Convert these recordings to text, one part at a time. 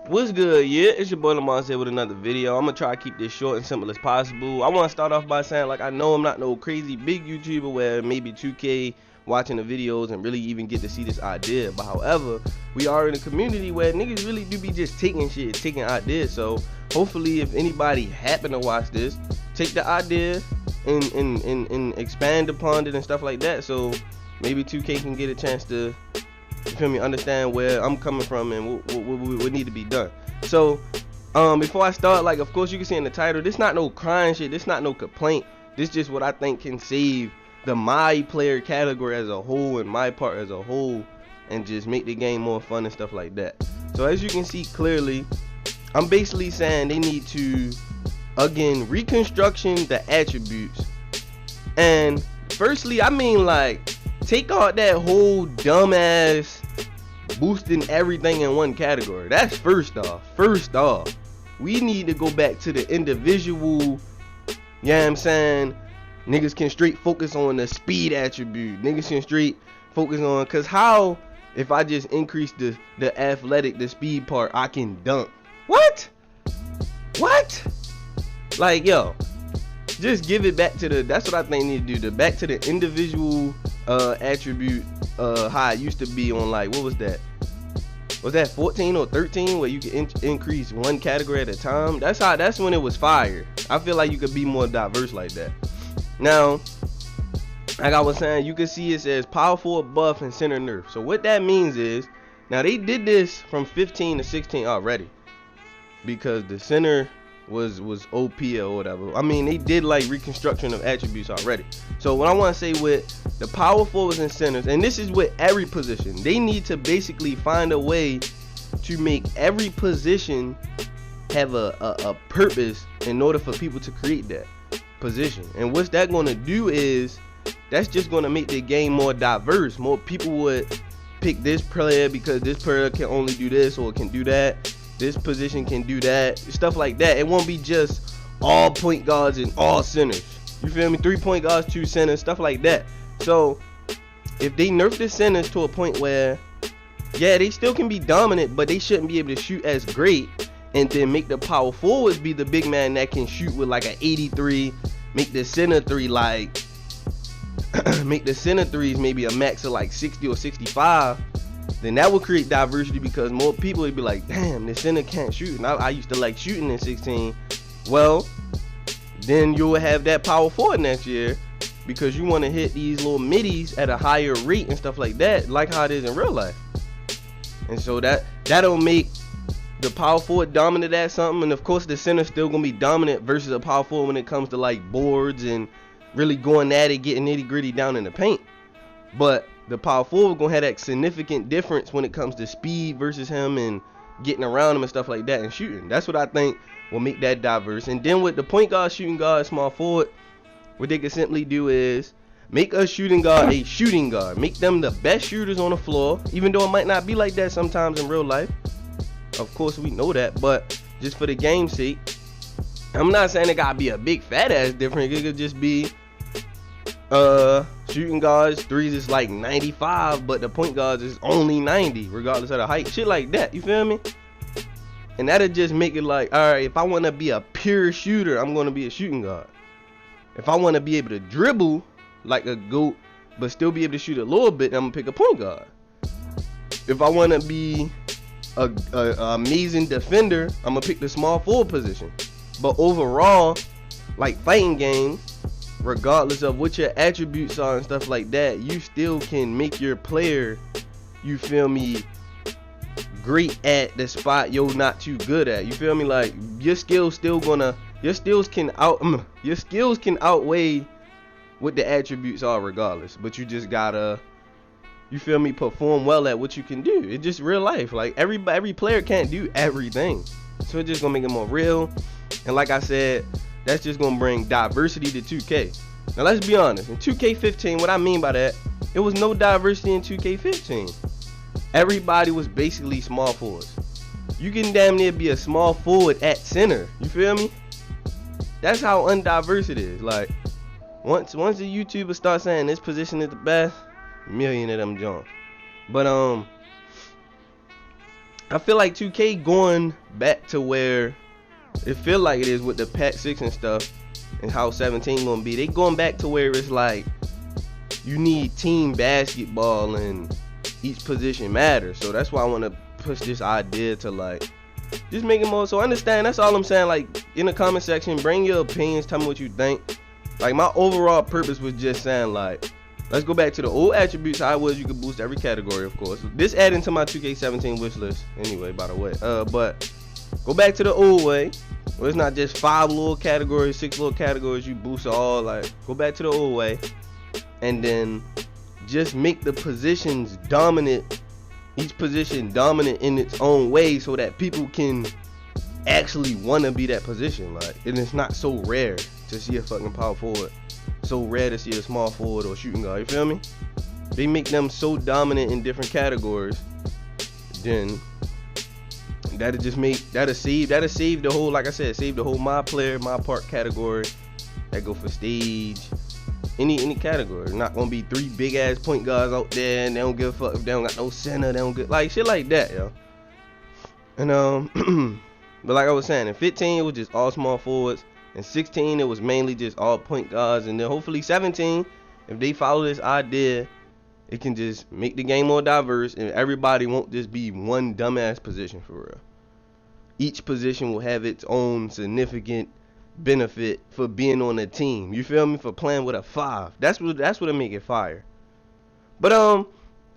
What's good? Yeah, it's your boy Lamar here with another video. I'm gonna try to keep this short and simple as possible. I want to start off by saying, like, I know I'm not no crazy big YouTuber where maybe 2K watching the videos and really even get to see this idea. But however, we are in a community where niggas really do be just taking shit, taking ideas. So hopefully, if anybody happen to watch this, take the idea and expand upon it and stuff like that. So maybe 2K can get a chance to, you feel me, understand where I'm coming from and what need to be done. So before I start, like, of course you can see in the title, this not no crying shit, this not no complaint, this just what I think can save the my player category as a whole and my part as a whole, and just make the game more fun and stuff like that. So as you can see clearly, I'm basically saying they need to, again, reconstruction the attributes. And firstly, I mean, like, take out that whole dumbass boosting everything in one category. That's first off. First off, we need to go back to the individual, you know what I'm saying? Niggas can straight focus on the speed attribute. Niggas can straight focus on, cause how if I just increase the athletic, the speed part, I can dunk. What? Like, yo, just give it back to the, that's what I think they need to do, back to the individual attribute, how it used to be on, like, what was that 14 or 13, where you can increase one category at a time? That's when it was fire. I feel like you could be more diverse like that. Now, like I was saying, you can see it says power forward buff and center nerf. So what that means is, now they did this from 15 to 16 already, because the center was OP or whatever. I mean, they did like reconstruction of attributes already. So what I want to say with the power forwards and centers, and this is with every position, they need to basically find a way to make every position have a purpose in order for people to create that position. And what's that going to do is, that's just going to make the game more diverse. More people would pick this player because this player can only do this or can do that. This position can do that, stuff like that. It won't be just all point guards and all centers. You feel me? 3 point guards, 2 centers, stuff like that. So if they nerf the centers to a point where, yeah, they still can be dominant, but they shouldn't be able to shoot as great, and then make the power forwards be the big man that can shoot with like an 83, make the center three like make the center threes maybe a max of like 60 or 65, then that would create diversity, because more people would be like, damn, the center can't shoot, and I used to like shooting in 16. Well, then you'll have that power forward next year, because you want to hit these little middies at a higher rate and stuff like that, like how it is in real life. And so that'll make the power forward dominant at something, and of course the center still gonna be dominant versus a power forward when it comes to like boards and really going at it, getting nitty gritty down in the paint. But the power forward gonna have that significant difference when it comes to speed versus him and getting around him and stuff like that and shooting. That's what I think will make that diverse. And then with the point guard, shooting guard, small forward, what they can simply do is make a shooting guard a shooting guard. Make them the best shooters on the floor, even though it might not be like that sometimes in real life. Of course we know that, but just for the game's sake, I'm not saying it gotta be a big fat ass difference. It could just be shooting guards, threes is like 95, but the point guards is only 90 regardless of the height, shit like that, you feel me? And that'll just make it like, alright, if I want to be a pure shooter, I'm going to be a shooting guard. If I want to be able to dribble like a goat but still be able to shoot a little bit, I'm gonna pick a point guard. If I want to be a amazing defender, I'm gonna pick the small forward position. But overall, like fighting games, regardless of what your attributes are and stuff like that, you still can make your player, you feel me, great at the spot you're not too good at. You feel me? Like your skills can outweigh what the attributes are regardless, but you just gotta, you feel me, perform well at what you can do. It's just real life. Like every player can't do everything, so it's just gonna make it more real. And like I said, that's just gonna bring diversity to 2K. Now let's be honest, in 2K15, what I mean by that, it was no diversity in 2K15. Everybody was basically small forwards. You can damn near be a small forward at center. You feel me? That's how undiverse it is. Like once the YouTubers start saying this position is the best, a million of them join. But I feel like 2K going back to where it feel like it is with the Pack 6 and stuff, and how 17 gonna be. They going back to where it's like you need team basketball and each position matters. So that's why I want to push this idea to like just make it more. So understand, that's all I'm saying. Like in the comment section, bring your opinions, tell me what you think. Like my overall purpose was just saying like, let's go back to the old attributes. How it was you could boost every category, of course. This adding to my 2K17 wish list anyway, by the way. But go back to the old way, where it's not just 5 little categories, 6 little categories you boost all. Like go back to the old way, and then just make the positions dominant, each position dominant in its own way, so that people can actually want to be that position. Like, and it's not so rare to see a fucking power forward, so rare to see a small forward or shooting guard. You feel me? They make them so dominant in different categories, then that'll save the whole, like I said, save the whole my player, my part category. That go for stage, any category. Not gonna be 3 big ass point guards out there and they don't give a fuck if they don't got no center. They don't get like shit like that, yo. And but like I was saying, in 15 it was just all small forwards. In 16 it was mainly just all point guards, and then hopefully 17, if they follow this idea, it can just make the game more diverse and everybody won't just be one dumbass position for real. Each position will have its own significant benefit for being on a team. You feel me? For playing with a 5. That's what make it fire. But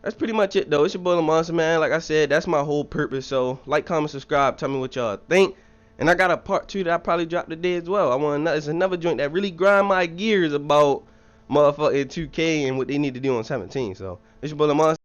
that's pretty much it though. It's your boy Monster, man. Like I said, that's my whole purpose. So like, comment, subscribe, tell me what y'all think. And I got a part 2 that I probably dropped today as well. It's another joint that really grind my gears about motherfucking 2K and what they need to do on 17. So it's your boy Monster.